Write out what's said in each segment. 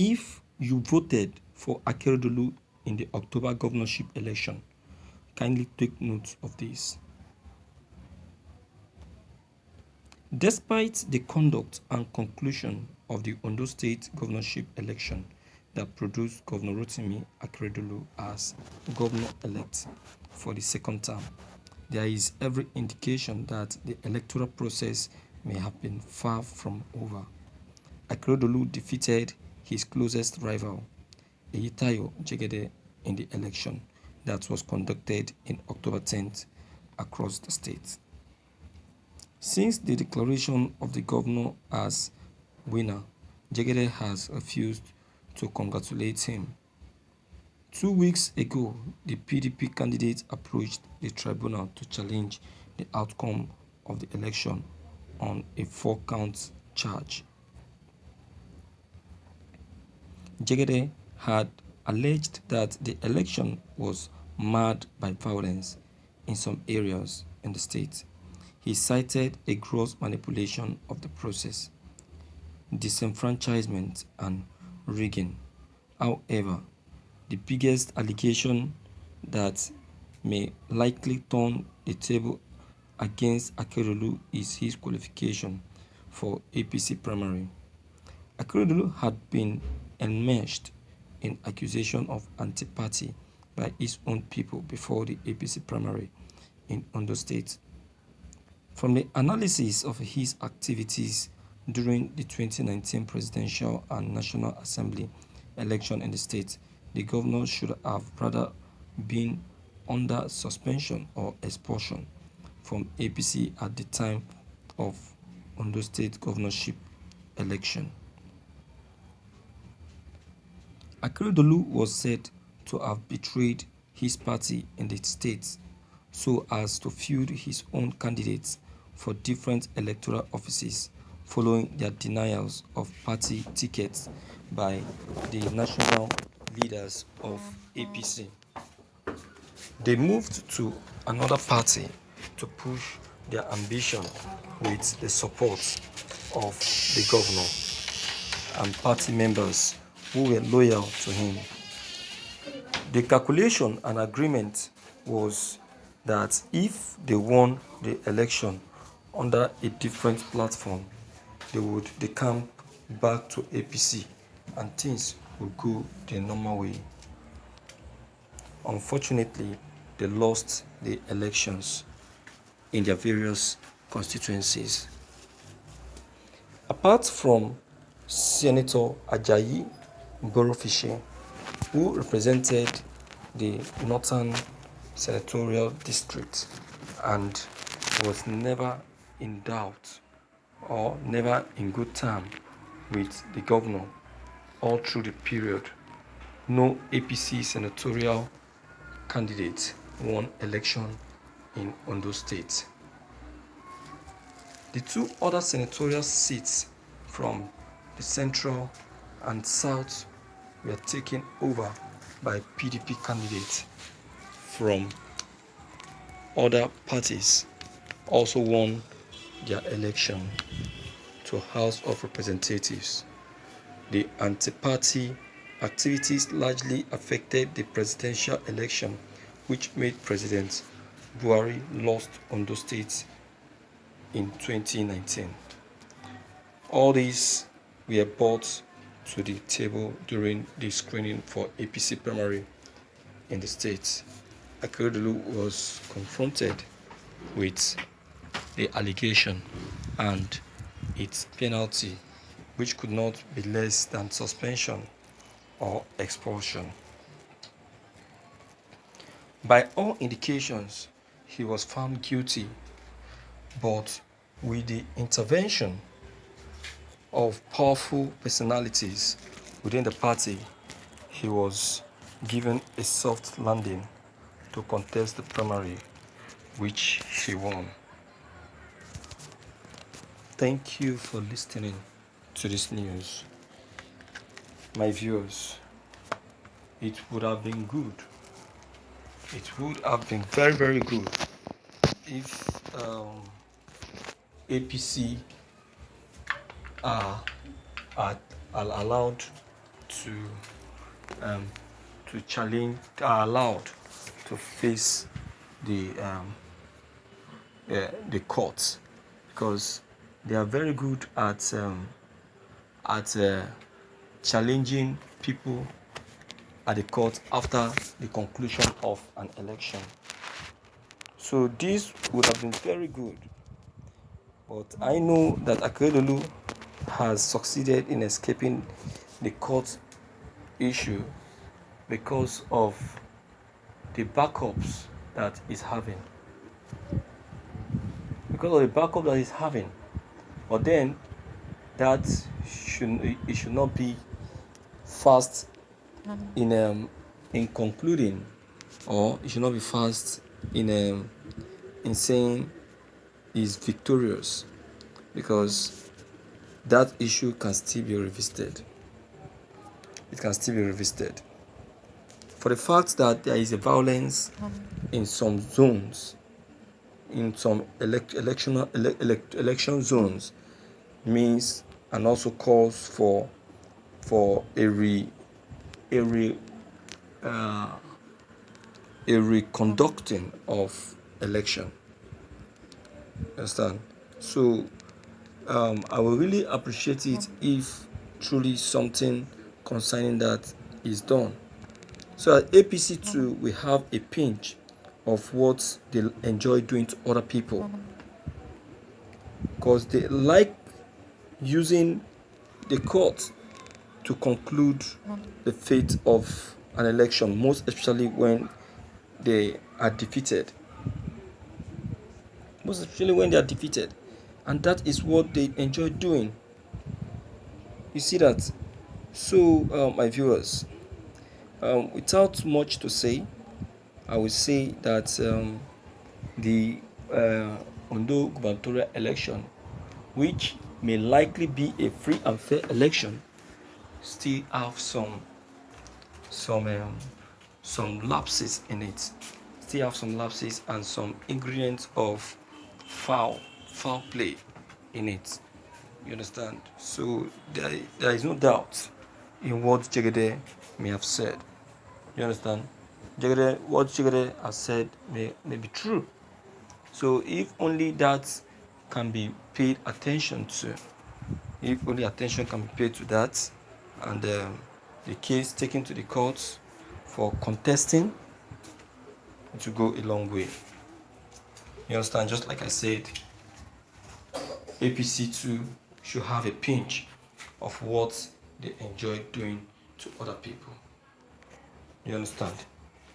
If you voted for Akeredolu in the October governorship election, kindly take note of this. Despite the conduct and conclusion of the Ondo State governorship election that produced Governor Rotimi Akeredolu as governor-elect for the second term, there is every indication that the electoral process may have been far from over. Akeredolu defeated his closest rival, Eyitayo Jegede, in the election that was conducted in October 10th across the state. Since the declaration of the governor as winner, Jegede has refused to congratulate him. 2 weeks ago, the PDP candidate approached the tribunal to challenge the outcome of the election on a 4-count charge. Jegede had alleged that the election was marred by violence in some areas in the state. He cited a gross manipulation of the process, disenfranchisement, and rigging. However, the biggest allegation that may likely turn the table against Akeredolu is his qualification for APC primary. Akeredolu had been enmeshed in accusation of anti-party by his own people before the APC primary in Ondo State. From the analysis of his activities during the 2019 presidential and National Assembly election in the state, the governor should have rather been under suspension or expulsion from APC at the time of Ondo State governorship election. Akeredolu was said to have betrayed his party in the state so as to field his own candidates for different electoral offices following their denials of party tickets by the national leaders of APC. They moved to another party to push their ambition with the support of the governor and party members who were loyal to him. The calculation and agreement was that if they won the election under a different platform, they would decamp back to APC and things would go the normal way. Unfortunately, they lost the elections in their various constituencies. Apart from Senator Ajayi Borofiche, who represented the Northern Senatorial District and was never in doubt or never in good term with the governor all through the period, no APC senatorial candidate won election in Ondo State. The two other senatorial seats from the central and south were taken over by PDP candidates from other parties, also won their election to House of Representatives. The anti-party activities largely affected the presidential election, which made President Buhari lost Ondo State in 2019. All these were brought to the table during the screening for APC primary in the state. Akeredolu was confronted with the allegation and its penalty, which could not be less than suspension or expulsion. By all indications, he was found guilty, but with the intervention of powerful personalities within the party, he was given a soft landing to contest the primary, which he won. Thank you for listening to this news. My viewers, it would have been good. It would have been very, very good if APC are allowed to um, challenge, are allowed to face the courts, because they are very good at challenging people at the court after the conclusion of an election. So this would have been very good, but I know that Akeredolu has succeeded in escaping the court issue because of the backups that he's having. Because of the backup that he's having. But then that it should not be fast in concluding, or it should not be fast in saying he's victorious, because that issue can still be revisited. It can still be revisited. For the fact that there is a violence in some zones, in some election zones, means and also calls for a reconducting of election. Understand? So I will really appreciate it if truly something concerning that is done. So at APC too, we have a pinch of what they enjoy doing to other people, because they like using the court to conclude the fate of an election, most especially when they are defeated. Most especially when they are defeated. And that is what they enjoy doing. You see that? So, my viewers, without much to say, I will say that the Ondo gubernatorial election, which may likely be a free and fair election, still have some lapses in it. Still have some lapses and some ingredients of foul play in it. You understand? So there is no doubt in what Jegede may have said. You understand? What Jegede has said may be true. So if only that can be paid attention to, if only attention can be paid to that, and the case taken to the courts for contesting, it will go a long way. You understand? Just like I said, APC2 should have a pinch of what they enjoy doing to other people. You understand?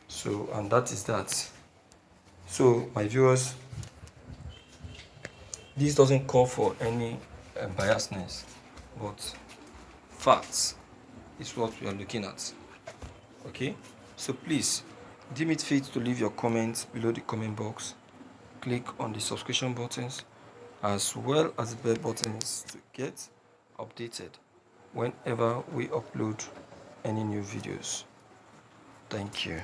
So, and that is that. So, my viewers, this doesn't call for any biasness, but facts is what we are looking at. Okay? So please, deem it fit to leave your comments below the comment box. Click on the subscription buttons as well as the bell buttons to get updated whenever we upload any new videos. Thank you.